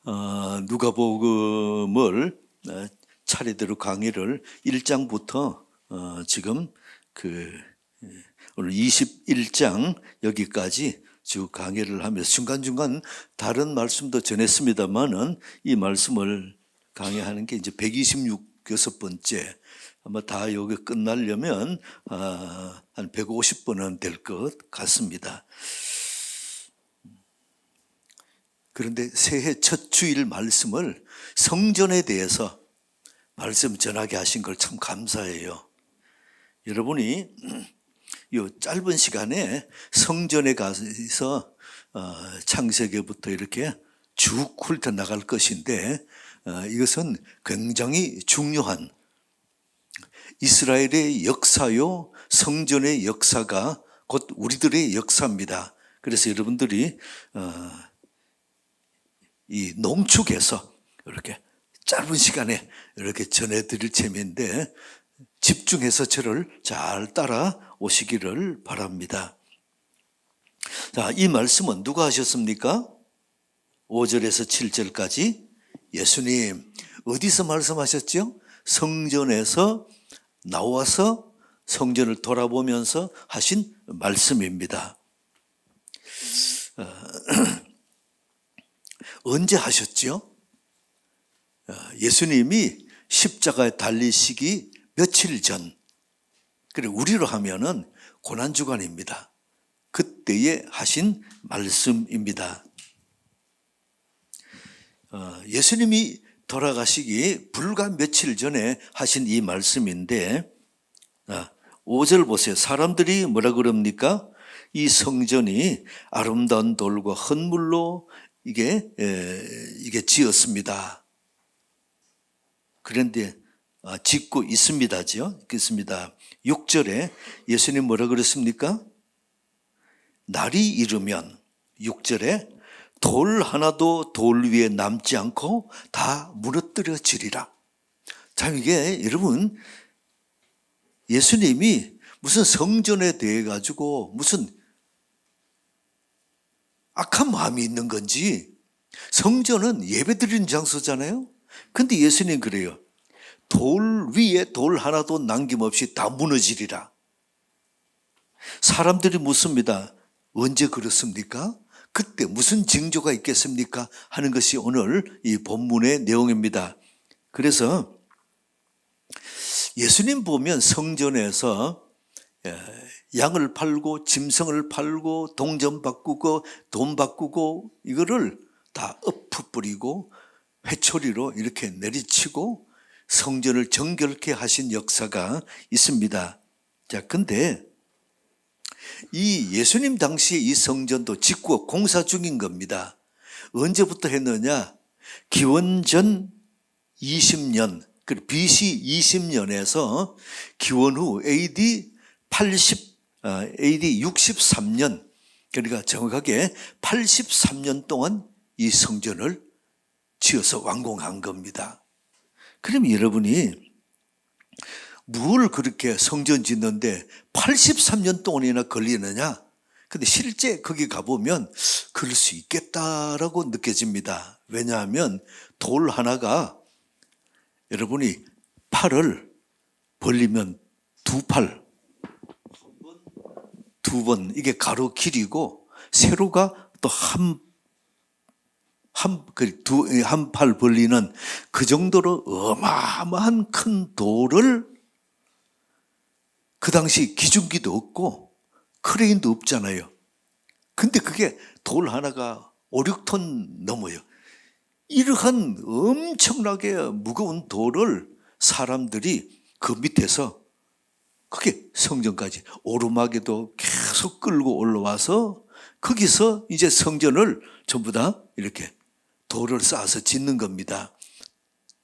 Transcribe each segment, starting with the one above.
누가복음을 차례대로 강의를 1장부터 지금 오늘 21장 여기까지 쭉 강의를 하면서 중간중간 다른 말씀도 전했습니다만은 이 말씀을 강의하는 게 이제 126번째 아마 다 여기 끝나려면 한 150번은 될 것 같습니다. 그런데 새해 첫 주일 말씀을 성전에 대해서 말씀 전하게 하신 걸 참 감사해요. 여러분이 이 짧은 시간에 성전에 가서 창세기부터 이렇게 쭉 훑어나갈 것인데 이것은 굉장히 중요한 이스라엘의 역사요, 성전의 역사가 곧 우리들의 역사입니다. 그래서 여러분들이 이 농축해서 이렇게 짧은 시간에 이렇게 전해드릴 재미인데 집중해서 저를 잘 따라오시기를 바랍니다. 자, 이 말씀은 누가 하셨습니까? 5절에서 7절까지 예수님 어디서 말씀하셨죠? 성전에서 나와서 성전을 돌아보면서 하신 말씀입니다. 언제 하셨죠? 예수님이 십자가에 달리시기 며칠 전, 그래 우리로 하면은 고난주간입니다. 그때에 하신 말씀입니다. 예수님이 돌아가시기 불과 며칠 전에 하신 이 말씀인데 5절 보세요. 사람들이 뭐라 그럽니까? 이 성전이 아름다운 돌과 헌물로 이게 지었습니다. 그런데 짓고 있습니다죠. 그렇습니다. 6절에 예수님 뭐라 그랬습니까? 날이 이르면 6절에 돌 하나도 돌 위에 남지 않고 다 무너뜨려지리라. 참 이게 여러분 예수님이 무슨 성전에 대해 가지고 무슨 악한 마음이 있는 건지, 성전은 예배드리는 장소잖아요. 근데 예수님 그래요. 돌 위에 돌 하나도 남김없이 다 무너지리라. 사람들이 묻습니다. 언제 그렇습니까? 그때 무슨 징조가 있겠습니까? 하는 것이 오늘 이 본문의 내용입니다. 그래서 예수님 보면 성전에서 양을 팔고 짐승을 팔고 동전 바꾸고 돈 바꾸고 이거를 다 엎어버리고 회초리로 이렇게 내리치고 성전을 정결케 하신 역사가 있습니다. 자, 근데 이 예수님 당시에 이 성전도 짓고 공사 중인 겁니다. 언제부터 했느냐? 기원전 20년, BC 20년에서 기원 후 AD 63년, 그러니까 정확하게 83년 동안 이 성전을 지어서 완공한 겁니다. 그럼 여러분이 뭘 그렇게 성전 짓는데 83년 동안이나 걸리느냐? 근데 실제 거기 가보면 그럴 수 있겠다라고 느껴집니다. 왜냐하면 돌 하나가 여러분이 팔을 벌리면 두 번 이게 가로 길이고 세로가 또 한 팔 벌리는 그 정도로 어마어마한 큰 돌을 그 당시 기중기도 없고 크레인도 없잖아요. 근데 그게 돌 하나가 5, 6톤 넘어요. 이러한 엄청나게 무거운 돌을 사람들이 그 밑에서 그게 성전까지 오르막에도 계속 끌고 올라와서 거기서 이제 성전을 전부 다 이렇게 돌을 쌓아서 짓는 겁니다.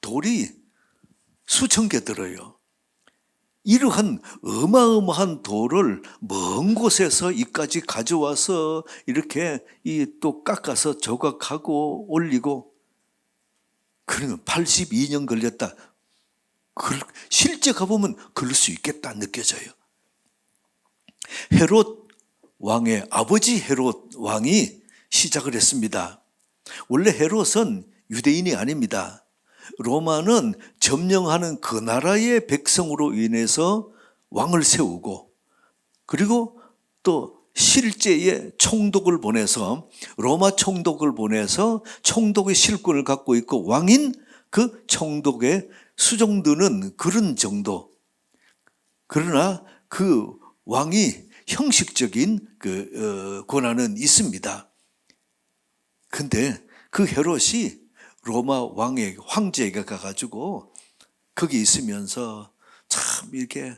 돌이 수천 개 들어요. 이러한 어마어마한 돌을 먼 곳에서 이까지 가져와서 이렇게 또 깎아서 조각하고 올리고, 그러면 82년 걸렸다. 실제 가보면 그럴 수 있겠다 느껴져요. 헤롯 왕의 아버지 헤롯 왕이 시작을 했습니다. 원래 헤롯은 유대인이 아닙니다. 로마는 점령하는 그 나라의 백성으로 인해서 왕을 세우고, 그리고 또 실제의 총독을 보내서, 로마 총독을 보내서 총독의 실권을 갖고 있고 왕인 그 총독의 수종드는 그런 정도. 그러나 그 왕이 형식적인 권한은 있습니다. 근데 그 헤롯이 로마 왕의 황제가 가가지고 거기 있으면서 참 이렇게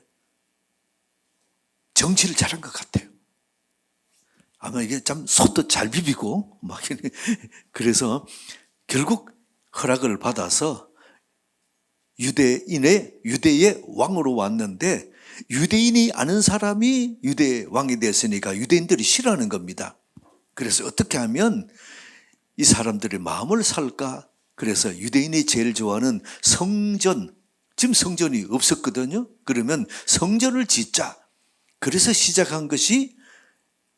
정치를 잘한 것 같아요. 아마 이게 참 솥도 잘 비비고 막 그래서 결국 허락을 받아서 유대의 왕으로 왔는데, 유대인이 아는 사람이 유대 왕이 됐으니까 유대인들이 싫어하는 겁니다. 그래서 어떻게 하면 이 사람들의 마음을 살까? 그래서 유대인이 제일 좋아하는 성전, 지금 성전이 없었거든요. 그러면 성전을 짓자. 그래서 시작한 것이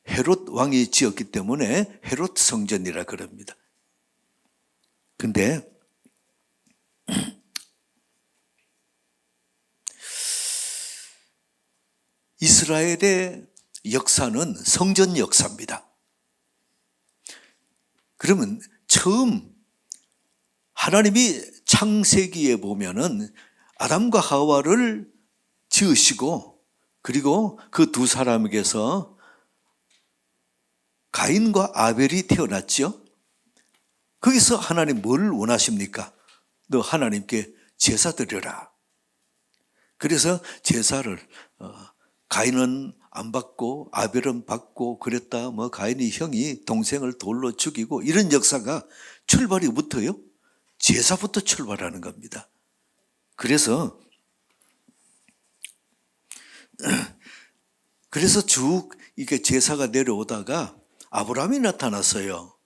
헤롯 왕이 지었기 때문에 헤롯 성전이라 그럽니다. 근데 이스라엘의 역사는 성전 역사입니다. 그러면 처음 하나님이 창세기에 보면은 아담과 하와를 지으시고, 그리고 그 두 사람에게서 가인과 아벨이 태어났죠. 거기서 하나님 뭘 원하십니까? 너 하나님께 제사 드려라. 그래서 제사를 가인은 안 받고 아벨은 받고 그랬다. 가인이 형이 동생을 돌로 죽이고 이런 역사가 출발이 부터요. 제사부터 출발하는 겁니다. 그래서 쭉 이게 제사가 내려오다가 아브라함이 나타났어요.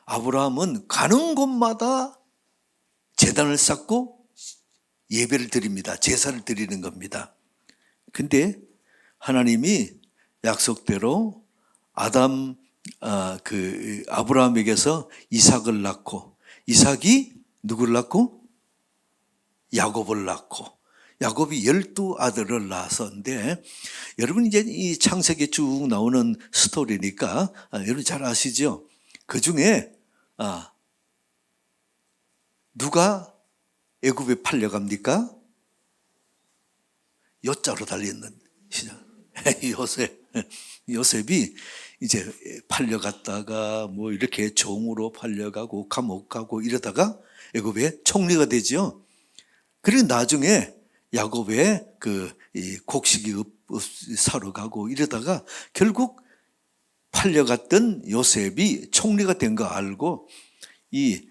아브라함은 가는 곳마다 제단을 쌓고 예배를 드립니다. 제사를 드리는 겁니다. 근데 하나님이 약속대로 아브라함에게서 이삭을 낳고, 이삭이 누구를 낳고? 야곱을 낳고, 야곱이 12아들을 낳았었는데, 여러분 이제 이 창세기 쭉 나오는 스토리니까 여러분 잘 아시죠? 그 중에 누가 애굽에 팔려갑니까? 여자로 달려있는 시작. 요셉이 이제 팔려갔다가 이렇게 종으로 팔려가고 감옥 가고 이러다가 애굽의 총리가 되죠. 그리고 나중에 야곱의 곡식이 사러 가고 이러다가 결국 팔려갔던 요셉이 총리가 된 거 알고 이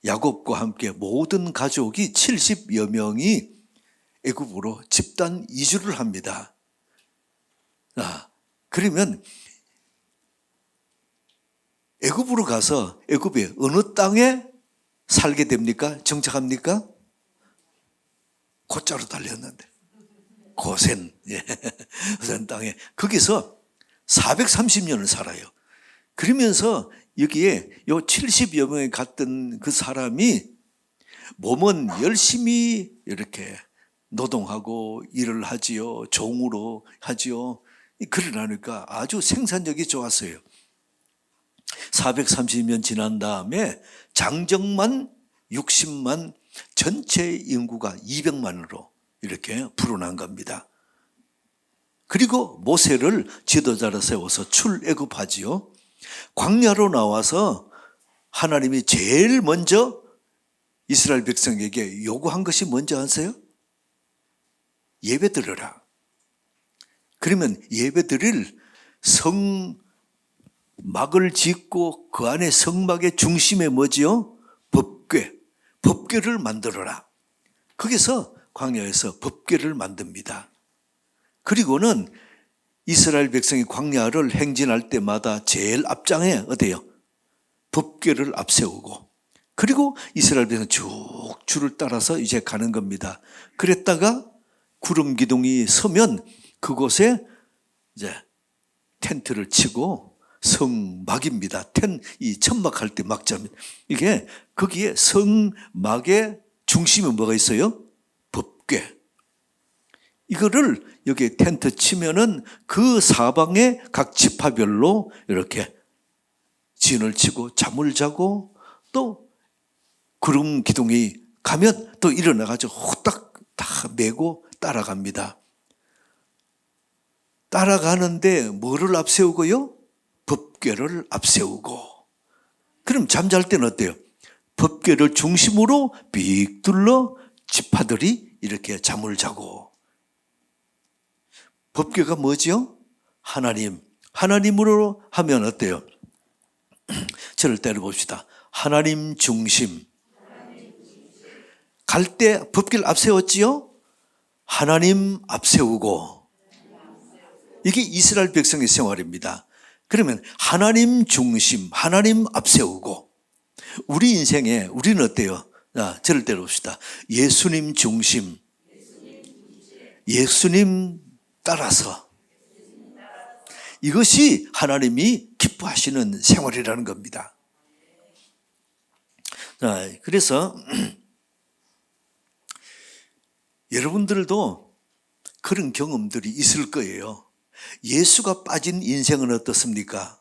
야곱과 함께 모든 가족이 70여 명이 애굽으로 집단 이주를 합니다. 그러면 애굽으로 가서 애굽의 어느 땅에 살게 됩니까? 정착합니까? 고자로 달렸는데 고센, 고센 땅에 거기서 430년을 살아요. 그러면서 여기에 요 70여 명이 갔던 그 사람이 몸은 열심히 이렇게 노동하고 일을 하지요. 종으로 하지요. 그러니까 아주 생산력이 좋았어요. 430년 지난 다음에 장정만 60만, 전체 인구가 200만으로 이렇게 불어난 겁니다. 그리고 모세를 지도자로 세워서 출애굽하지요. 광야로 나와서 하나님이 제일 먼저 이스라엘 백성에게 요구한 것이 뭔지 아세요? 예배 드려라. 그러면 예배 드릴 성막을 짓고 그 안에 성막의 중심에 뭐지요? 법궤를 만들어라. 거기서 광야에서 법궤를 만듭니다. 그리고는 이스라엘 백성이 광야를 행진할 때마다 제일 앞장에 어때요? 법궤를 앞세우고, 그리고 이스라엘 백성이 쭉 줄을 따라서 이제 가는 겁니다. 그랬다가 구름 기둥이 서면 그곳에 이제 텐트를 치고 성막입니다. 이 천막할 때 막자입니다. 이게 거기에 성막의 중심에 뭐가 있어요? 법궤. 이거를 여기 텐트 치면은 그 사방에 각 지파별로 이렇게 진을 치고 잠을 자고 또 구름 기둥이 가면 또 일어나가지고 후딱 다 메고 따라갑니다. 따라가는데 뭐를 앞세우고요? 법궤를 앞세우고. 그럼 잠잘 때는 어때요? 법궤를 중심으로 빅 둘러 지파들이 이렇게 잠을 자고. 법궤가 뭐죠? 하나님. 하나님으로 하면 어때요? 저를 때려봅시다. 하나님 중심. 갈 때 법궤를 앞세웠지요? 하나님 앞세우고. 이게 이스라엘 백성의 생활입니다. 그러면 하나님 중심, 하나님 앞세우고. 우리 인생에 우리는 어때요? 저를 때려봅시다. 예수님 중심, 예수님 따라서. 이것이 하나님이 기뻐하시는 생활이라는 겁니다. 그래서 여러분들도 그런 경험들이 있을 거예요. 예수가 빠진 인생은 어떻습니까?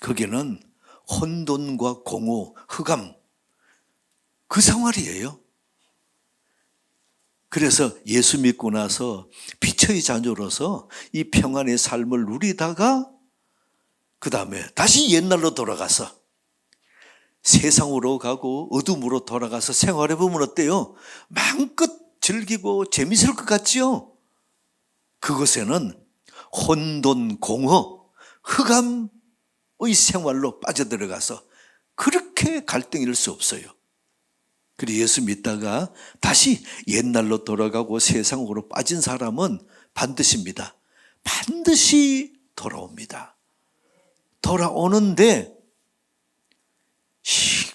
거기는 혼돈과 공허, 흑암, 그 생활이에요. 그래서 예수 믿고 나서 빛의 자녀로서 이 평안의 삶을 누리다가 그 다음에 다시 옛날로 돌아가서 세상으로 가고 어둠으로 돌아가서 생활해 보면 어때요? 마음껏 즐기고 재밌을 것 같지요? 그것에는 혼돈, 공허, 흑암의 생활로 빠져들어가서 그렇게 갈등일 수 없어요. 그리고 예수 믿다가 다시 옛날로 돌아가고 세상으로 빠진 사람은 반드시입니다. 반드시 돌아옵니다. 돌아오는데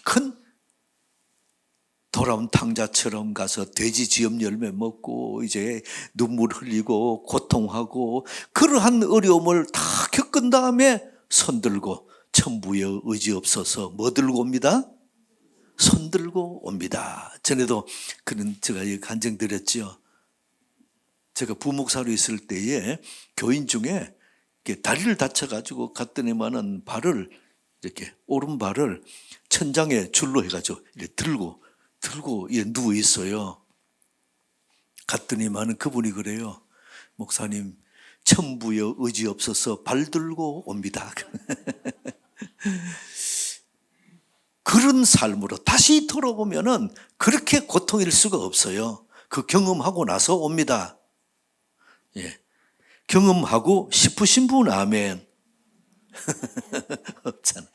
큰 돌아온 탕자처럼 가서 돼지 지엽 열매 먹고 이제 눈물 흘리고 고통하고 그러한 어려움을 다 겪은 다음에 손 들고 천부여 의지 없어서 뭐 들고 옵니다? 손 들고 옵니다. 전에도 그런 제가 간증드렸죠. 제가 부목사로 있을 때에 교인 중에 다리를 다쳐가지고 갔더니만은 발을 이렇게 오른발을 천장에 줄로 해가지고 이렇게 들고 누워 있어요. 갔더니만은 그분이 그래요. 목사님, 천부여 의지 없어서 발 들고 옵니다. 그런 삶으로 다시 돌아보면은 그렇게 고통일 수가 없어요. 그 경험하고 나서 옵니다. 예. 경험하고 싶으신 분 아멘. 없잖아.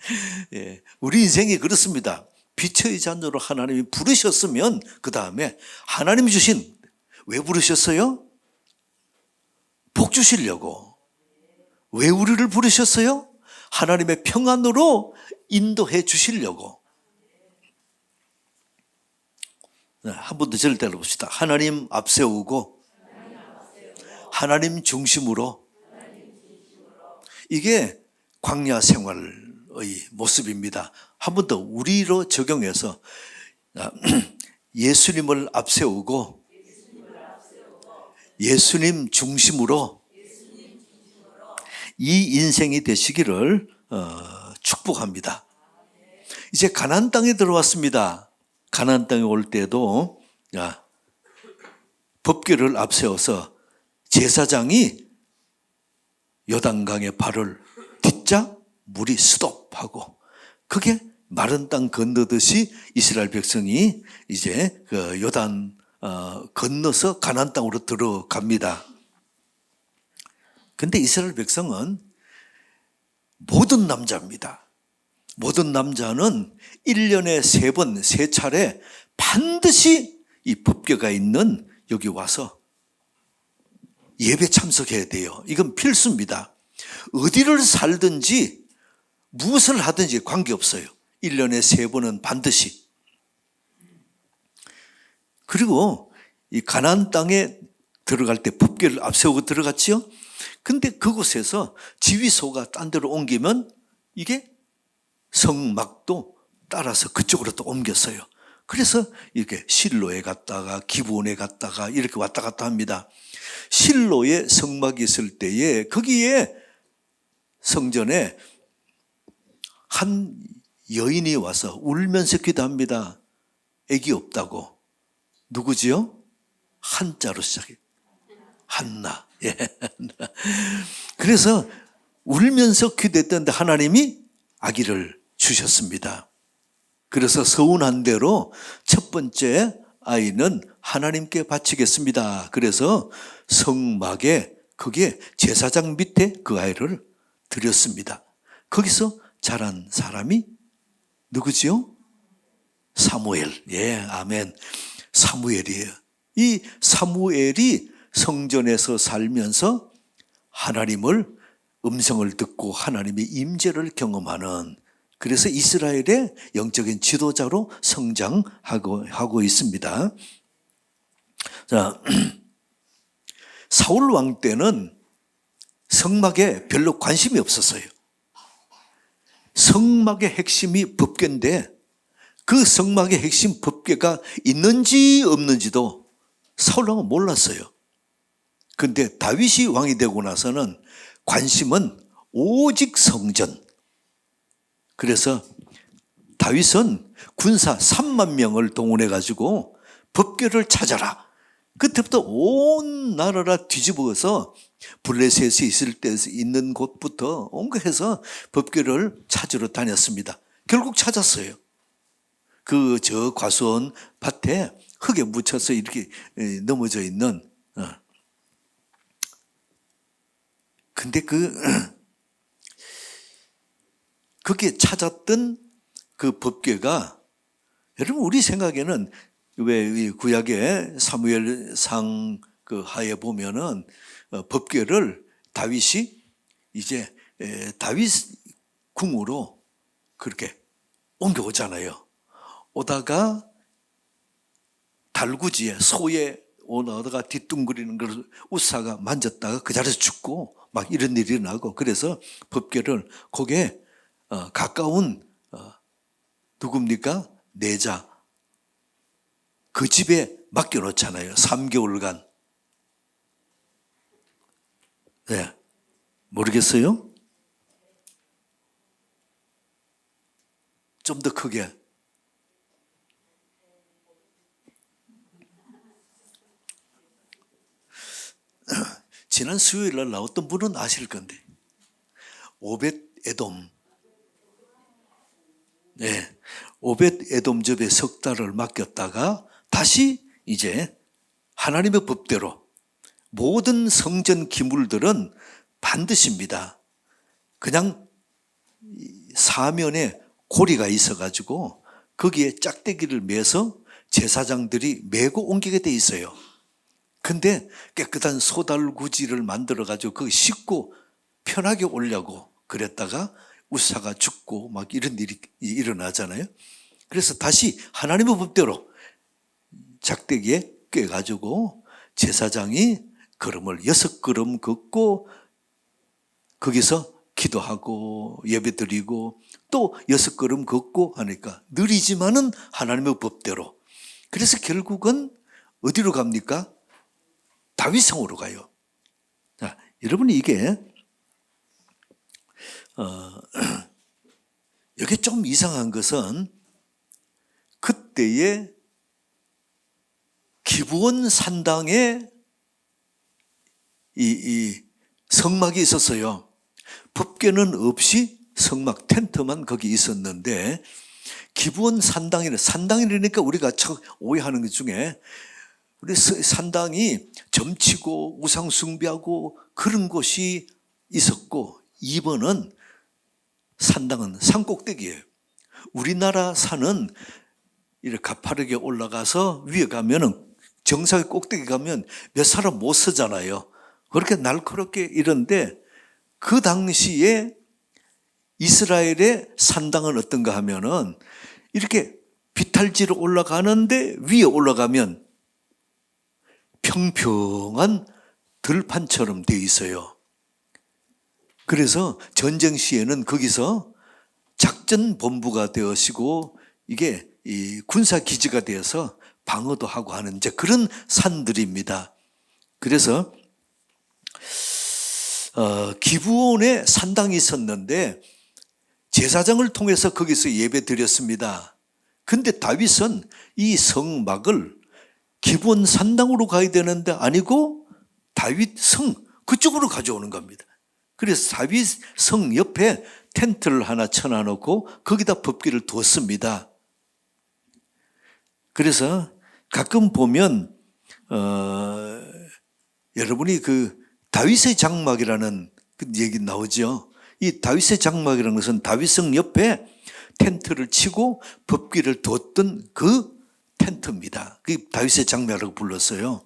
예. 우리 인생이 그렇습니다. 빛의 자녀로 하나님이 부르셨으면 그 다음에 하나님이 주신, 왜 부르셨어요? 복 주시려고. 왜 우리를 부르셨어요? 하나님의 평안으로 인도해 주시려고. 한 번 더 저를 따라봅시다. 하나님 앞세우고 하나님 중심으로. 이게 광야 생활의 모습입니다. 한 번 더 우리로 적용해서 예수님을 앞세우고 예수님 중심으로 이 인생이 되시기를 축복합니다. 이제 가나안 땅에 들어왔습니다. 가나안 땅에 올 때도 법궤를 앞세워서 제사장이 요단강에 발을 딛자 물이 스톱하고 그게 마른 땅 건너듯이 이스라엘 백성이 이제 그 요단 건너서 가나안 땅으로 들어갑니다. 근데 이스라엘 백성은 모든 남자입니다. 모든 남자는 1년에 3번, 3차례 반드시 이 법궤가 있는 여기 와서 예배 참석해야 돼요. 이건 필수입니다. 어디를 살든지 무엇을 하든지 관계없어요. 1년에 3번은 반드시. 그리고 이 가나안 땅에 들어갈 때 법궤를 앞세우고 들어갔지요. 근데 그곳에서 지휘소가 딴 데로 옮기면 이게 성막도 따라서 그쪽으로 또 옮겼어요. 그래서 이렇게 실로에 갔다가 기브온에 갔다가 이렇게 왔다 갔다 합니다. 실로에 성막이 있을 때에 거기에 성전에 한 여인이 와서 울면서 기도합니다. 애기 없다고. 누구지요? 한자로 시작해요. 한나. 예. 그래서 울면서 기도했던데 하나님이 아기를 주셨습니다. 그래서 서운한 대로 첫 번째 아이는 하나님께 바치겠습니다. 그래서 성막에 거기에 제사장 밑에 그 아이를 드렸습니다. 거기서 자란 사람이 누구지요? 사무엘. 예, 아멘. 사무엘이에요. 이 사무엘이 성전에서 살면서 하나님을 음성을 듣고 하나님의 임재를 경험하는, 그래서 이스라엘의 영적인 지도자로 성장하고 있습니다. 자, 사울 왕 때는 성막에 별로 관심이 없었어요. 성막의 핵심이 법궤인데 그 성막의 핵심 법궤가 있는지 없는지도 사울 왕은 몰랐어요. 그런데 다윗이 왕이 되고 나서는 관심은 오직 성전. 그래서 다윗은 군사 3만 명을 동원해 가지고 법궤를 찾아라. 그때부터 온 나라를 뒤집어서 블레셋이 있을 때 있는 곳부터 온갖해서 법궤를 찾으러 다녔습니다. 결국 찾았어요. 그 저 과수원 밭에 흙에 묻혀서 이렇게 넘어져 있는. 근데 그게 찾았던 그 법궤가, 여러분 우리 생각에는 왜 구약의 사무엘상 그 하에 보면은 법궤를 다윗이 이제 다윗 궁으로 그렇게 옮겨오잖아요. 오다가 달구지에 소에 오다가 뒤뚱거리는 걸 우사가 만졌다가 그 자리에서 죽고 막 이런 일이 일어나고, 그래서 법궤를 거기에 가까운 누굽니까? 내자 그 집에 맡겨놓잖아요. 3개월간. 네, 모르겠어요? 좀 더 크게. 지난 수요일 날 나왔던 분은 아실 건데, 오벳 에돔. 네, 오벳 에돔 집에 석 달을 맡겼다가 다시 이제 하나님의 법대로 모든 성전 기물들은 반드시입니다. 그냥 사면에 고리가 있어가지고 거기에 짝대기를 매서 제사장들이 메고 옮기게 돼 있어요. 근데 깨끗한 소달구지를 만들어가지고 그거 씻고 편하게 오려고 그랬다가 우사가 죽고 막 이런 일이 일어나잖아요. 그래서 다시 하나님의 법대로 작대기에 꿰가지고 제사장이 걸음을 6걸음 걷고 거기서 기도하고 예배드리고 또 6걸음 걷고 하니까 느리지만은 하나님의 법대로. 그래서 결국은 어디로 갑니까? 다윗성으로 가요. 자, 여러분이 이게 여기 좀 이상한 것은 그때의 기브온 산당에 이 성막이 있었어요. 법궤는 없이 성막 텐트만 거기 있었는데, 기브온 산당이라니까 우리가 오해하는 것 중에 우리 산당이 점치고 우상 숭배하고 그런 곳이 있었고, 2번은 산당은 산꼭대기예요. 우리나라 산은 이렇게 가파르게 올라가서 위에 가면은 정상의 꼭대기 가면 몇 사람 못 서잖아요. 그렇게 날카롭게 이런데, 그 당시에 이스라엘의 산당은 어떤가 하면은 이렇게 비탈지로 올라가는데 위에 올라가면 평평한 들판처럼 돼 있어요. 그래서 전쟁 시에는 거기서 작전 본부가 되어시고 이게 이 군사 기지가 되어서 방어도 하고 하는 이제 그런 산들입니다. 그래서 기브온에 산당이 있었는데 제사장을 통해서 거기서 예배 드렸습니다. 근데 다윗은 이 성막을 기브온 산당으로 가야 되는데 아니고 다윗 성 그쪽으로 가져오는 겁니다. 그래서 다윗 성 옆에 텐트를 하나 쳐놔놓고 거기다 법궤를 뒀습니다. 그래서 가끔 보면 여러분이 그 다윗의 장막이라는 그 얘기 나오죠. 이 다윗의 장막이라는 것은 다윗성 옆에 텐트를 치고 법궤를 뒀던 그 텐트입니다. 그 다윗의 장막이라고 불렀어요.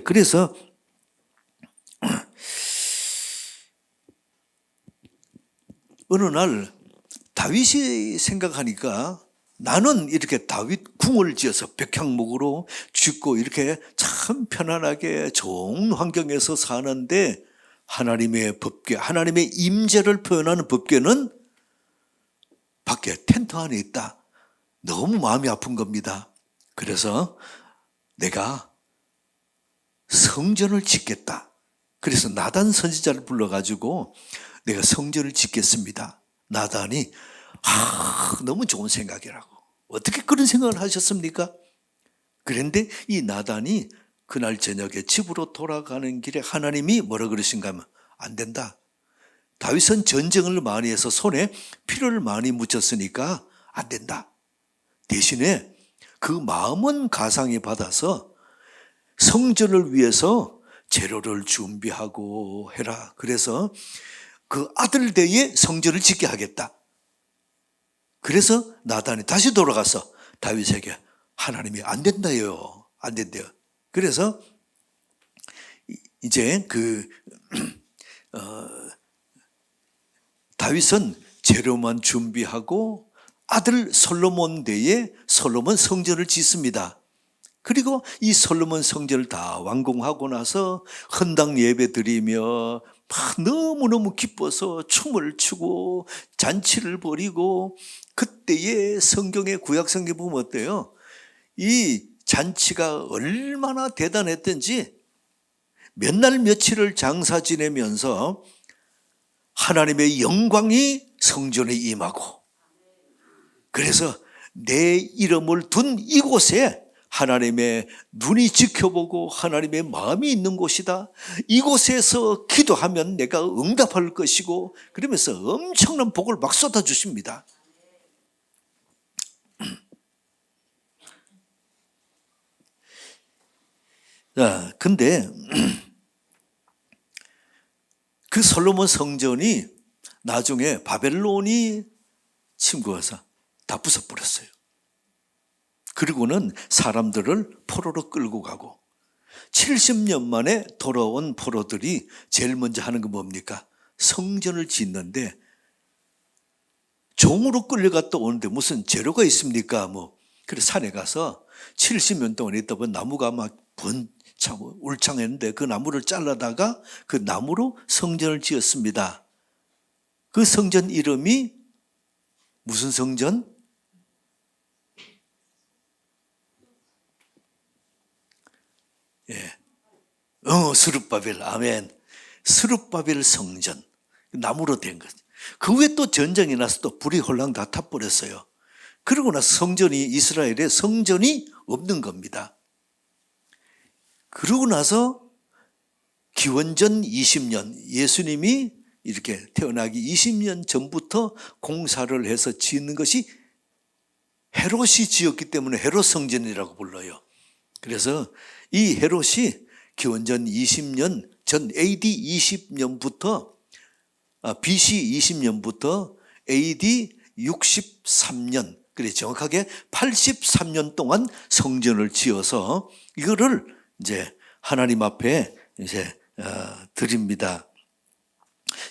그래서 어느 날 다윗이 생각하니까 나는 이렇게 다윗 궁을 지어서 백향목으로 짓고 이렇게 참 편안하게 좋은 환경에서 사는데 하나님의 법궤, 하나님의 임재를 표현하는 법궤는 밖에 텐트 안에 있다. 너무 마음이 아픈 겁니다. 그래서 내가 성전을 짓겠다. 그래서 나단 선지자를 불러가지고 내가 성전을 짓겠습니다. 나단이 너무 좋은 생각이라고. 어떻게 그런 생각을 하셨습니까? 그런데 이 나단이 그날 저녁에 집으로 돌아가는 길에 하나님이 뭐라 그러신가 하면 안 된다. 다윗은 전쟁을 많이 해서 손에 피를 많이 묻혔으니까 안 된다. 대신에 그 마음은 가상히 받아서 성전을 위해서 재료를 준비하고 해라. 그래서 그 아들 대에 성전을 짓게 하겠다. 그래서 나단이 다시 돌아가서 다윗에게 하나님이 안 된다요. 안 된대요. 그래서 이제 다윗은 재료만 준비하고 아들 솔로몬 대에 솔로몬 성전을 짓습니다. 그리고 이 솔로몬 성전을 다 완공하고 나서 헌당 예배 드리며 너무너무 기뻐서 춤을 추고 잔치를 벌이고, 그때의 성경의 구약 성경 보면 어때요? 이 잔치가 얼마나 대단했던지 몇 날 며칠을 장사 지내면서 하나님의 영광이 성전에 임하고, 그래서 내 이름을 둔 이곳에 하나님의 눈이 지켜보고 하나님의 마음이 있는 곳이다. 이곳에서 기도하면 내가 응답할 것이고, 그러면서 엄청난 복을 막 쏟아주십니다. 자, 근데 그 솔로몬 성전이 나중에 바벨론이 침공해서 다 부숴버렸어요. 그리고는 사람들을 포로로 끌고 가고 70년 만에 돌아온 포로들이 제일 먼저 하는 건 뭡니까? 성전을 짓는데 종으로 끌려갔다 오는데 무슨 재료가 있습니까? 그래서 산에 가서 70년 동안 있다 보면 나무가 막 울창했는데 그 나무를 잘라다가 그 나무로 성전을 지었습니다. 그 성전 이름이 무슨 성전? 스룹바벨. 아멘. 스룹바벨 성전. 나무로 된 거죠. 그 후에 또 전쟁이 나서 또 불이 홀랑 다 타버렸어요. 그러고 나서 이스라엘에 성전이 없는 겁니다. 그러고 나서 기원전 20년, 예수님이 이렇게 태어나기 20년 전부터 공사를 해서 짓는 것이 헤롯이 지었기 때문에 헤롯 성전이라고 불러요. 그래서 이 헤롯이 기원전 20년 전 AD 20년부터 BC 20년부터 AD 63년, 그래 정확하게 83년 동안 성전을 지어서 이거를 이제 하나님 앞에 이제 드립니다.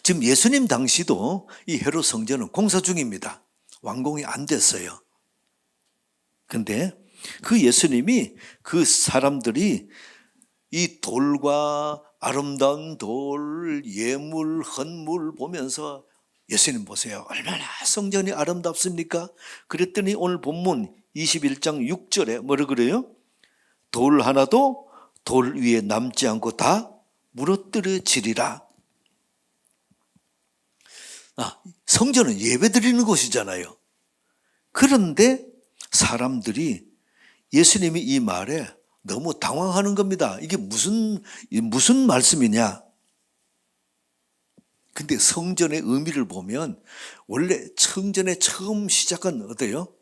지금 예수님 당시도 이 헤롯 성전은 공사 중입니다. 완공이 안 됐어요. 근데 그 예수님이 그 사람들이 이 돌과 아름다운 돌, 예물, 헌물 보면서 예수님 보세요. 얼마나 성전이 아름답습니까? 그랬더니 오늘 본문 21장 6절에 뭐라 그래요? 돌 하나도 돌 위에 남지 않고 다 무너뜨려지리라. 성전은 예배드리는 곳이잖아요. 그런데 사람들이 예수님이 이 말에 너무 당황하는 겁니다. 이게 무슨 말씀이냐? 근데 성전의 의미를 보면 원래 성전의 처음 시작은 어때요?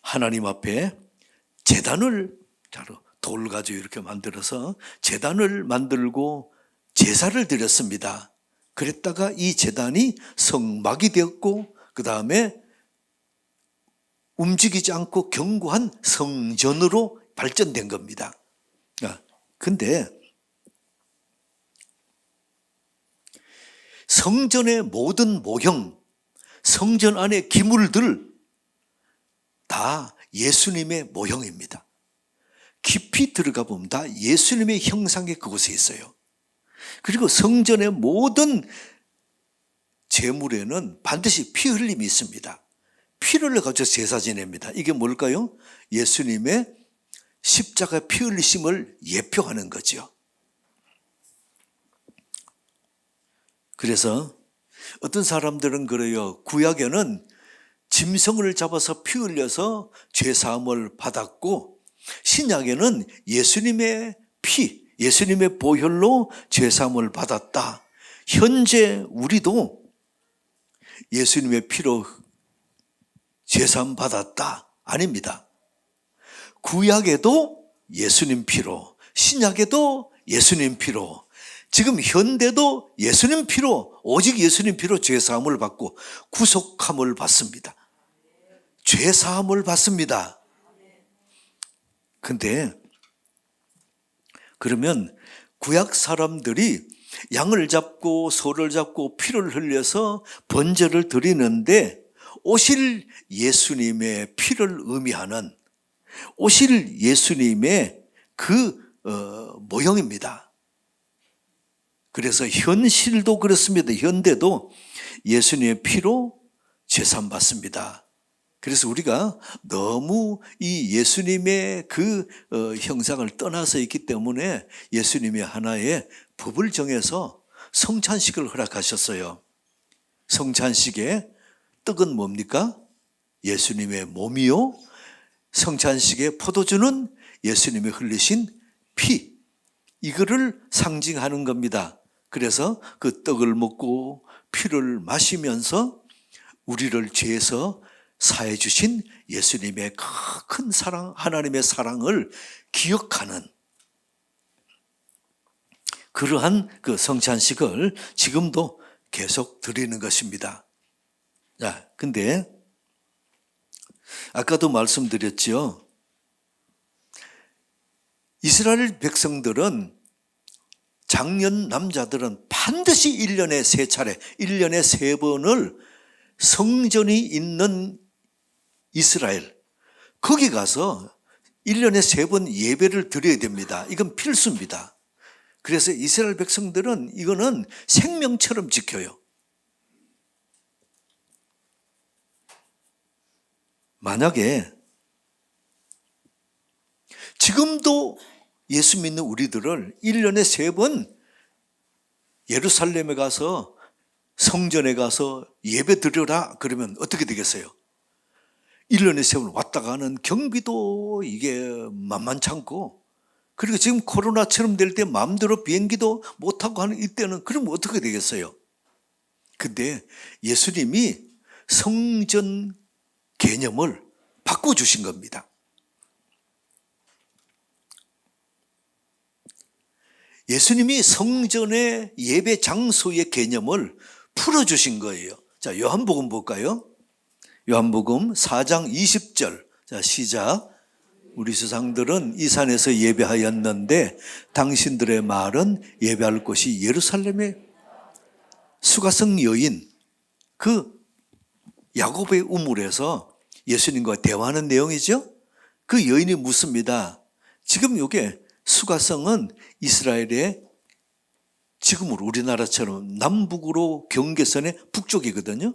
하나님 앞에 제단을 돌 가지고 이렇게 만들어서 제단을 만들고 제사를 드렸습니다. 그랬다가 이 제단이 성막이 되었고 그 다음에 움직이지 않고 견고한 성전으로 발전된 겁니다. 근데 성전의 모든 모형, 성전 안의 기물들 다 예수님의 모형입니다. 깊이 들어가 보면 다 예수님의 형상이 그곳에 있어요. 그리고 성전의 모든 제물에는 반드시 피 흘림이 있습니다. 피를 가지고 제사 지냅니다. 이게 뭘까요? 예수님의 십자가 피 흘리심을 예표하는 거죠. 그래서 어떤 사람들은 그래요. 구약에는 짐승을 잡아서 피 흘려서 죄사함을 받았고 신약에는 예수님의 피, 예수님의 보혈로 죄사함을 받았다. 현재 우리도 예수님의 피로 죄사함 받았다. 아닙니다. 구약에도 예수님 피로, 신약에도 예수님 피로, 지금 현대도 예수님 피로, 오직 예수님 피로 죄사함을 받고 구속함을 받습니다. 죄사함을 받습니다. 근데 그러면 구약 사람들이 양을 잡고 소를 잡고 피를 흘려서 번제를 드리는데 오실 예수님의 피를 의미하는 오실 예수님의 그 모형입니다. 그래서 현실도 그렇습니다. 현대도 예수님의 피로 제사함 받습니다. 그래서 우리가 너무 이 예수님의 그 형상을 떠나서 있기 때문에 예수님이 하나의 법을 정해서 성찬식을 허락하셨어요. 성찬식의 떡은 뭡니까? 예수님의 몸이요. 성찬식의 포도주는 예수님이 흘리신 피. 이거를 상징하는 겁니다. 그래서 그 떡을 먹고 피를 마시면서 우리를 죄에서 사해 주신 예수님의 큰 사랑, 하나님의 사랑을 기억하는 그러한 그 성찬식을 지금도 계속 드리는 것입니다. 자, 근데 아까도 말씀드렸죠. 이스라엘 백성들은 장년 남자들은 반드시 1년에 3차례, 1년에 3번을 성전이 있는 이스라엘, 거기 가서 1년에 3번 예배를 드려야 됩니다. 이건 필수입니다. 그래서 이스라엘 백성들은 이거는 생명처럼 지켜요. 만약에 지금도 예수 믿는 우리들을 1년에 3번 예루살렘에 가서 성전에 가서 예배 드려라 그러면 어떻게 되겠어요? 1년에 3번 왔다 가는 경비도 이게 만만찮고, 그리고 지금 코로나처럼 될 때 마음대로 비행기도 못하고 하는 이때는 그러면 어떻게 되겠어요? 근데 예수님이 성전 개념을 바꿔주신 겁니다. 예수님이 성전의 예배 장소의 개념을 풀어주신 거예요. 자, 요한복음 볼까요? 요한복음 4장 20절. 자, 시작. 우리 조상들은 이 산에서 예배하였는데 당신들의 말은 예배할 곳이 예루살렘의 수가성 여인, 그 야곱의 우물에서 예수님과 대화하는 내용이죠. 그 여인이 묻습니다. 지금 이게 수가성은 이스라엘의 지금으로 우리나라처럼 남북으로 경계선의 북쪽이거든요.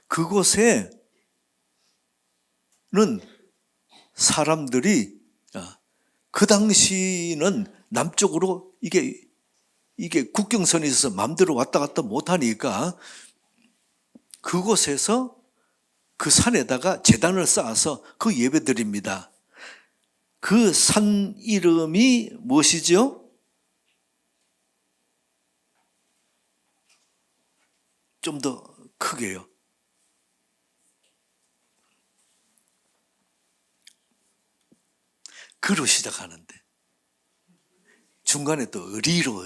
그곳에는 사람들이 그 당시는 남쪽으로 이게 국경선이 있어서 마음대로 왔다 갔다 못하니까 그곳에서 그 산에다가 제단을 쌓아서 그 예배드립니다. 그 산 이름이 무엇이죠? 좀 더 크게요. 그로 시작하는데 중간에 또 리로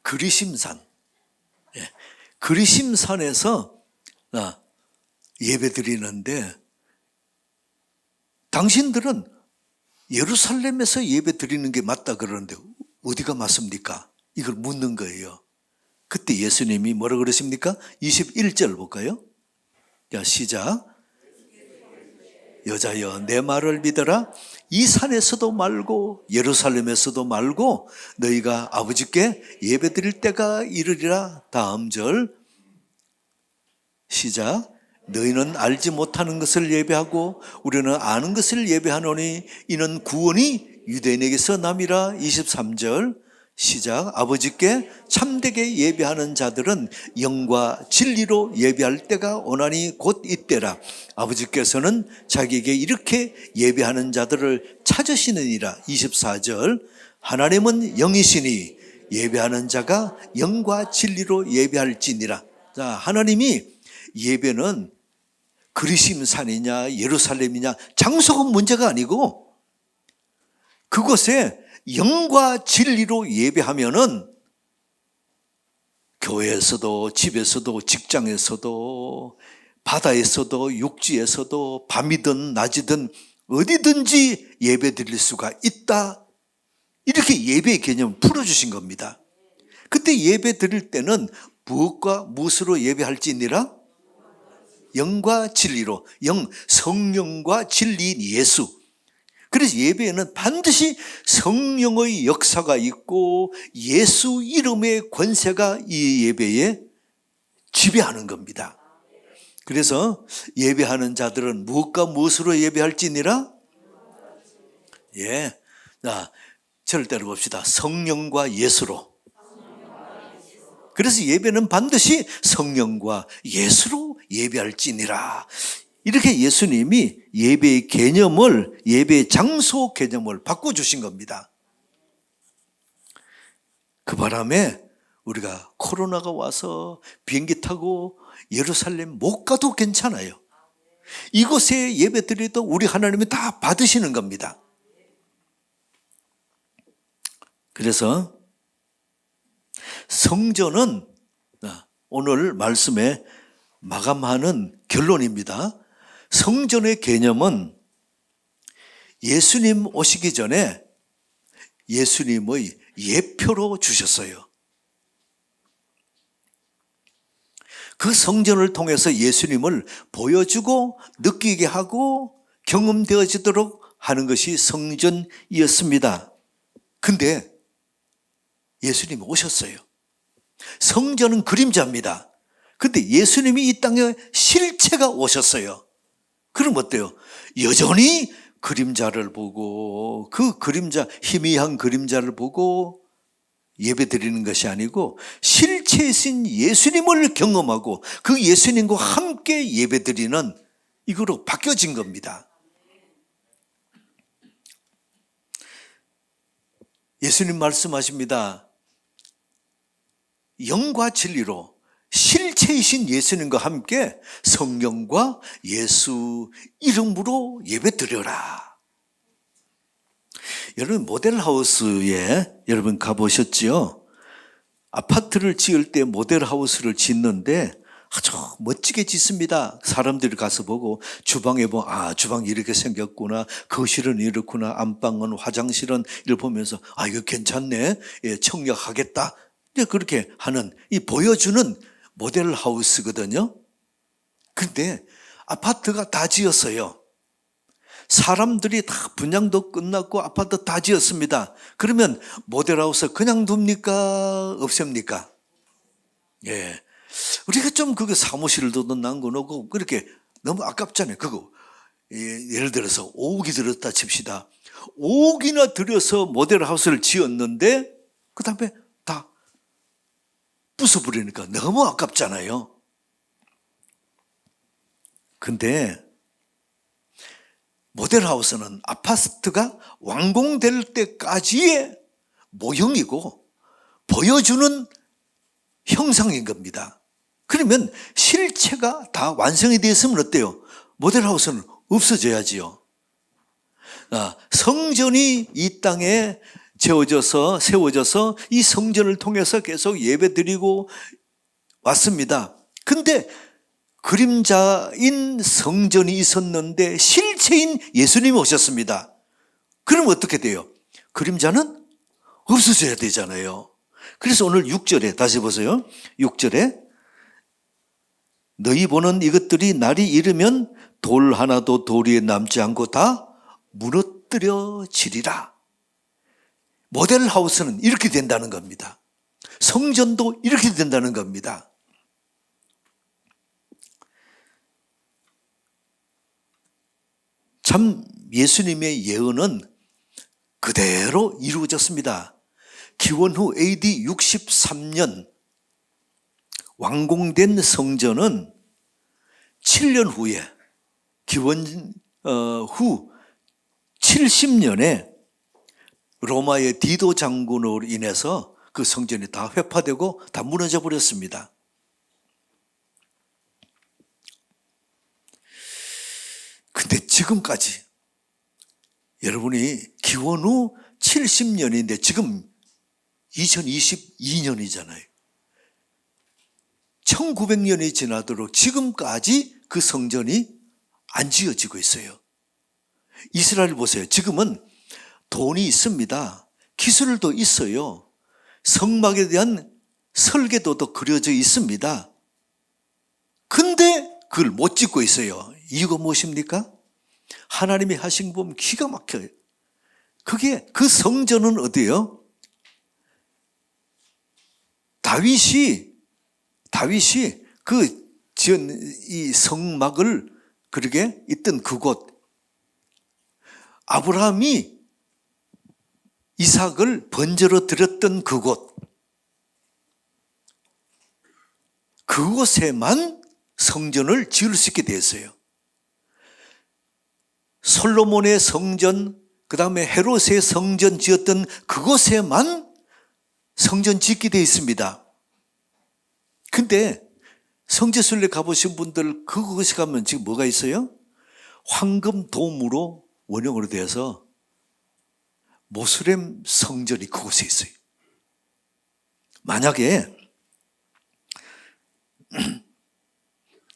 그리심산. 그리심산에서 예배 드리는데 당신들은 예루살렘에서 예배 드리는 게 맞다 그러는데 어디가 맞습니까? 이걸 묻는 거예요. 그때 예수님이 뭐라 그러십니까? 21절 볼까요? 자, 시작. 여자여 내 말을 믿어라. 이 산에서도 말고 예루살렘에서도 말고 너희가 아버지께 예배 드릴 때가 이르리라. 다음 절 시작. 너희는 알지 못하는 것을 예배하고 우리는 아는 것을 예배하노니 이는 구원이 유대인에게서 남이라. 23절 시작. 아버지께 참되게 예배하는 자들은 영과 진리로 예배할 때가 오나니 곧 이때라. 아버지께서는 자기에게 이렇게 예배하는 자들을 찾으시느니라. 24절 하나님은 영이시니 예배하는 자가 영과 진리로 예배할지니라. 자, 하나님이 예배는 그리심산이냐 예루살렘이냐 장소가 문제가 아니고 그곳에 영과 진리로 예배하면은 교회에서도 집에서도 직장에서도 바다에서도 육지에서도 밤이든 낮이든 어디든지 예배 드릴 수가 있다. 이렇게 예배의 개념을 풀어주신 겁니다. 그때 예배 드릴 때는 무엇과 무엇으로 예배할지니라? 영과 진리로. 영, 성령과 진리인 예수. 그래서 예배에는 반드시 성령의 역사가 있고 예수 이름의 권세가 이 예배에 지배하는 겁니다. 그래서 예배하는 자들은 무엇과 무엇으로 예배할지니라? 예. 자, 절대로 봅시다. 성령과 예수로. 그래서 예배는 반드시 성령과 예수로 예배할지니라. 이렇게 예수님이 예배의 개념을, 예배의 장소 개념을 바꿔주신 겁니다. 그 바람에 우리가 코로나가 와서 비행기 타고 예루살렘 못 가도 괜찮아요. 이곳에 예배 드려도 우리 하나님이 다 받으시는 겁니다. 그래서 성전은 오늘 말씀에 마감하는 결론입니다. 성전의 개념은 예수님 오시기 전에 예수님의 예표로 주셨어요. 그 성전을 통해서 예수님을 보여주고 느끼게 하고 경험되어지도록 하는 것이 성전이었습니다. 근데 예수님이 오셨어요. 성전은 그림자입니다. 근데 예수님이 이 땅에 실체가 오셨어요. 그럼 어때요? 여전히 그림자를 보고 그 그림자, 희미한 그림자를 보고 예배 드리는 것이 아니고 실체이신 예수님을 경험하고 그 예수님과 함께 예배 드리는 이거로 바뀌어진 겁니다. 예수님 말씀하십니다. 영과 진리로 실체이신 예수님과 함께 성령과 예수 이름으로 예배드려라. 여러분 모델하우스에 여러분 가보셨지요? 아파트를 지을 때 모델하우스를 짓는데 아주 멋지게 짓습니다. 사람들이 가서 보고 주방에 보면 주방이 이렇게 생겼구나, 거실은 이렇구나, 안방은 화장실은 이걸 보면서 이거 괜찮네, 청약하겠다. 그렇게 하는 이 보여주는 모델하우스거든요. 그런데 아파트가 다 지었어요. 사람들이 다 분양도 끝났고 아파트 다 지었습니다. 그러면 모델하우스 그냥 둡니까? 없앱니까? 예. 우리가 좀 그거 사무실도 남겨놓고 그렇게 너무 아깝잖아요. 그거. 예를 들어서 5억이 들었다 칩시다. 5억이나 들여서 모델하우스를 지었는데 그 다음에 다 부숴버리니까 너무 아깝잖아요. 근데 모델하우스는 아파트가 완공될 때까지의 모형이고 보여주는 형상인 겁니다. 그러면 실체가 다 완성이 되었으면 어때요? 모델하우스는 없어져야지요. 성전이 이 땅에 세워져서 이 성전을 통해서 계속 예배드리고 왔습니다. 근데 그림자인 성전이 있었는데 실체인 예수님이 오셨습니다. 그럼 어떻게 돼요? 그림자는 없어져야 되잖아요. 그래서 오늘 6절에 다시 보세요. 6절에 너희 보는 이것들이 날이 이르면 돌 하나도 돌 위에 남지 않고 다 무너뜨려지리라. 모델하우스는 이렇게 된다는 겁니다. 성전도 이렇게 된다는 겁니다. 참 예수님의 예언은 그대로 이루어졌습니다. 기원 후 AD 63년 완공된 성전은 7년 후에 기원 후 70년에 로마의 디도 장군으로 인해서 그 성전이 다 회파되고 다 무너져 버렸습니다. 근데 지금까지 여러분이 기원 후 70년인데 지금 2022년이잖아요. 1900년이 지나도록 지금까지 그 성전이 안 지어지고 있어요. 이스라엘 보세요. 지금은 돈이 있습니다. 기술도 있어요. 성막에 대한 설계도도 그려져 있습니다. 근데 그걸 못 짓고 있어요. 이유가 무엇입니까? 하나님이 하신 거 보면 기가 막혀요. 그 성전은 어디예요? 다윗이 그 지은 이 성막을 그러게 있던 그곳, 아브라함이 이삭을 번제로 드렸던 그곳에만 성전을 지을 수 있게 되었어요. 솔로몬의 성전, 그 다음에 헤롯의 성전 지었던 그곳에만 성전 짓게 되어 있습니다. 근데 성지순례 가보신 분들 그곳에 가면 지금 뭐가 있어요? 황금 돔으로 원형으로 되어서 모슬렘 성전이 그곳에 있어요. 만약에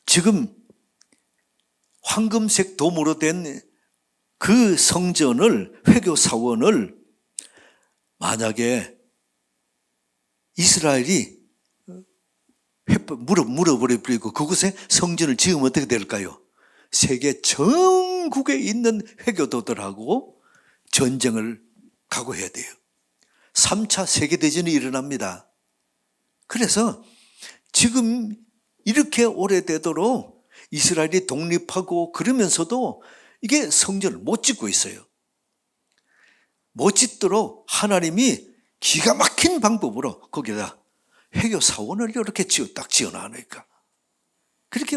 지금 황금색 돔으로 된 그 성전을, 회교 사원을 만약에 이스라엘이 물어버리고 그곳에 성전을 지으면 어떻게 될까요? 세계 전국에 있는 회교도들하고 전쟁을 각오해야 돼요. 3차 세계대전이 일어납니다. 그래서 지금 이렇게 오래되도록 이스라엘이 독립하고 그러면서도 이게 성전을 못 짓고 있어요. 못 짓도록 하나님이 기가 막힌 방법으로 거기다 회교 사원을 이렇게 딱 지어놔니까. 그렇게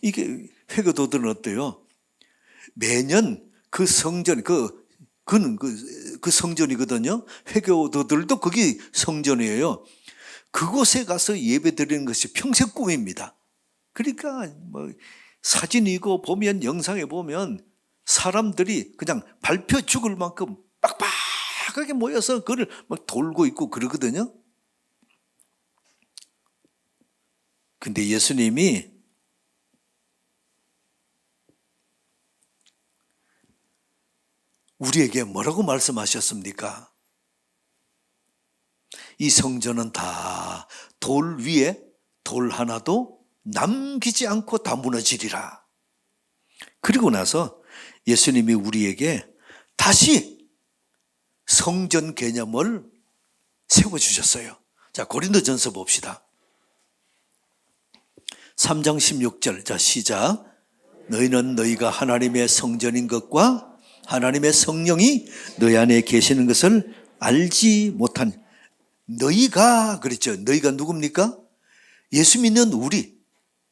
이게 회교도들은 어때요? 매년 그 성전, 그는 그 성전이거든요. 회교도들도 거기 성전이에요. 그곳에 가서 예배 드리는 것이 평생 꿈입니다. 그러니까 사진이고 보면 영상에 보면 사람들이 그냥 밟혀 죽을 만큼 빡빡하게 모여서 그걸 막 돌고 있고 그러거든요. 근데 예수님이 우리에게 뭐라고 말씀하셨습니까? 이 성전은 다 돌 위에 돌 하나도 남기지 않고 다 무너지리라. 그리고 나서 예수님이 우리에게 다시 성전 개념을 세워주셨어요. 자, 고린도전서 봅시다. 3장 16절. 자, 시작. 너희는 너희가 하나님의 성전인 것과 하나님의 성령이 너희 안에 계시는 것을 알지 못한. 너희가 그랬죠. 너희가 누굽니까? 예수 믿는 우리.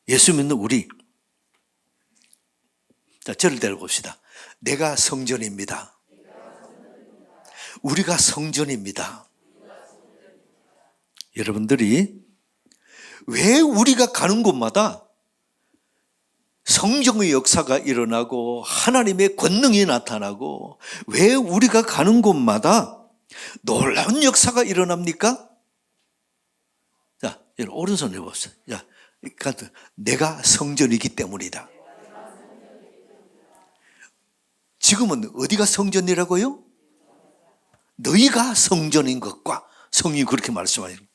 예수 믿는 우리. 자, 저를 데려봅시다. 내가 성전입니다. 우리가 성전입니다. 여러분들이 왜 우리가 가는 곳마다 성령의 역사가 일어나고 하나님의 권능이 나타나고 왜 우리가 가는 곳마다 놀라운 역사가 일어납니까? 자, 여러분 오른손 해봅시다. 자, 내가 성전이기 때문이다. 지금은 어디가 성전이라고요? 너희가 성전인 것과 성령이 그렇게 말씀하십니다.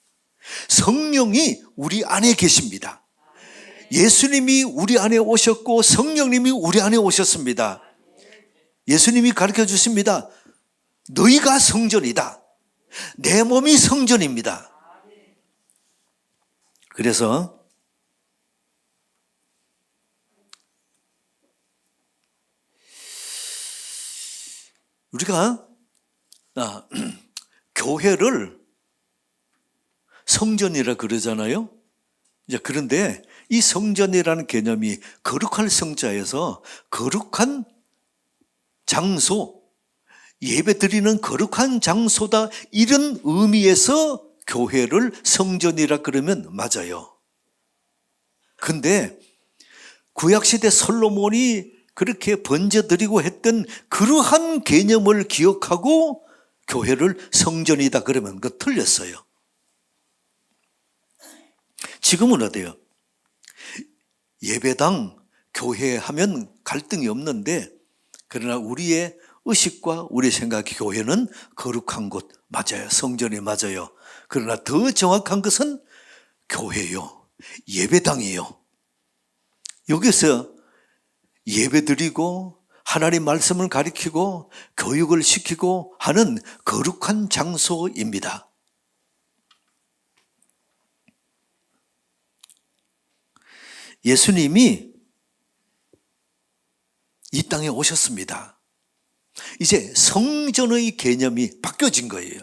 성령이 우리 안에 계십니다. 예수님이 우리 안에 오셨고 성령님이 우리 안에 오셨습니다. 예수님이 가르쳐 주십니다. 너희가 성전이다. 내 몸이 성전입니다. 그래서 우리가 교회를 성전이라 그러잖아요. 이제 그런데 이 성전이라는 개념이 거룩할 성자에서 거룩한 장소, 예배 드리는 거룩한 장소다, 이런 의미에서 교회를 성전이라 그러면 맞아요. 근데 구약시대 솔로몬이 그렇게 번제드리고 했던 그러한 개념을 기억하고 교회를 성전이다 그러면 그거 틀렸어요. 지금은 어때요? 예배당, 교회 하면 갈등이 없는데, 그러나 우리의 의식과 우리의 생각의 교회는 거룩한 곳 맞아요. 성전이 맞아요. 그러나 더 정확한 것은 교회요, 예배당이요. 여기서 예배드리고 하나님 말씀을 가르치고 교육을 시키고 하는 거룩한 장소입니다. 예수님이 이 땅에 오셨습니다. 이제 성전의 개념이 바뀌어진 거예요.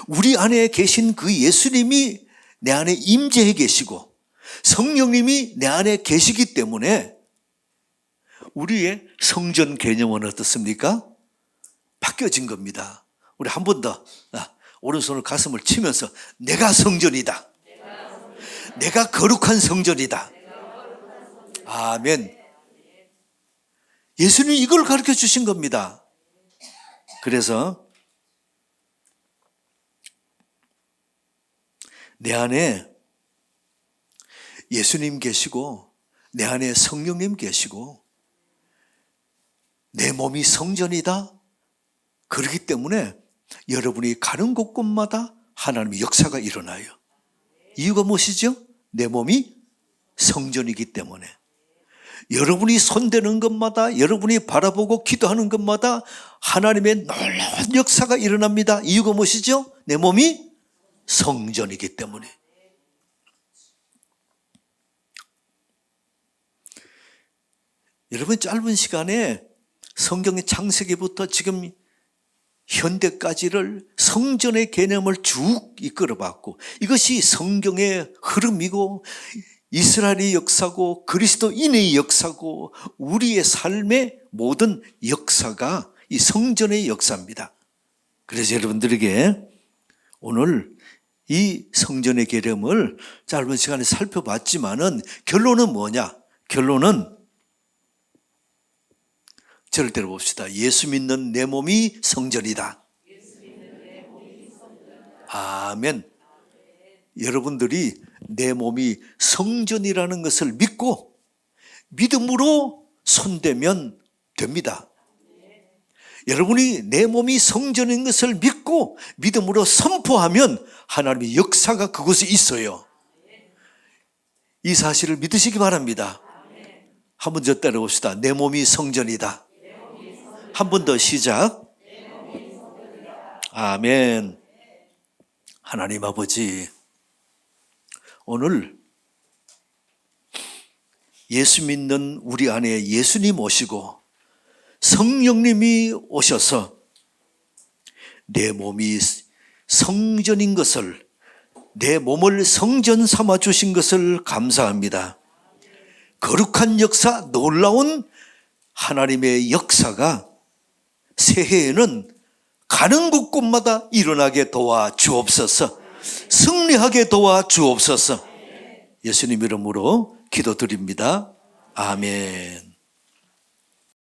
우리 안에 계신 그 예수님이 내 안에 임재해 계시고 성령님이 내 안에 계시기 때문에 우리의 성전 개념은 어떻습니까? 바뀌어진 겁니다. 우리 한 번 더 오른손을 가슴을 치면서 내가 성전이다. 내가 거룩한 성전이다. 아멘. 예수님이 이걸 가르쳐 주신 겁니다. 그래서 내 안에 예수님 계시고 내 안에 성령님 계시고 내 몸이 성전이다. 그렇기 때문에 여러분이 가는 곳곳마다 하나님의 역사가 일어나요. 이유가 무엇이죠? 내 몸이 성전이기 때문에. 여러분이 손대는 것마다, 여러분이 바라보고 기도하는 것마다 하나님의 놀라운 역사가 일어납니다. 이유가 무엇이죠? 내 몸이 성전이기 때문에. 여러분, 짧은 시간에 성경의 창세기부터 지금 현대까지를 성전의 개념을 쭉 이끌어봤고, 이것이 성경의 흐름이고 이스라엘의 역사고 그리스도인의 역사고 우리의 삶의 모든 역사가 이 성전의 역사입니다. 그래서 여러분들에게 오늘 이 성전의 개념을 짧은 시간에 살펴봤지만은 결론은 뭐냐? 결론은 저를 들어봅시다. 예수 믿는 내 몸이 성전이다. 아멘. 여러분들이 내 몸이 성전이라는 것을 믿고 믿음으로 손대면 됩니다. 여러분이 내 몸이 성전인 것을 믿고 믿음으로 선포하면 하나님의 역사가 그곳에 있어요. 이 사실을 믿으시기 바랍니다. 한번 저 따라봅시다. 내 몸이 성전이다. 한 번 더 시작. 아멘. 하나님 아버지, 오늘 예수 믿는 우리 안에 예수님 오시고 성령님이 오셔서 내 몸이 성전인 것을, 내 몸을 성전 삼아 주신 것을 감사합니다. 거룩한 역사, 놀라운 하나님의 역사가 새해에는 가는 곳곳마다 일어나게 도와 주옵소서. 승리하게 도와 주옵소서. 예수님 이름으로 기도드립니다. 아멘.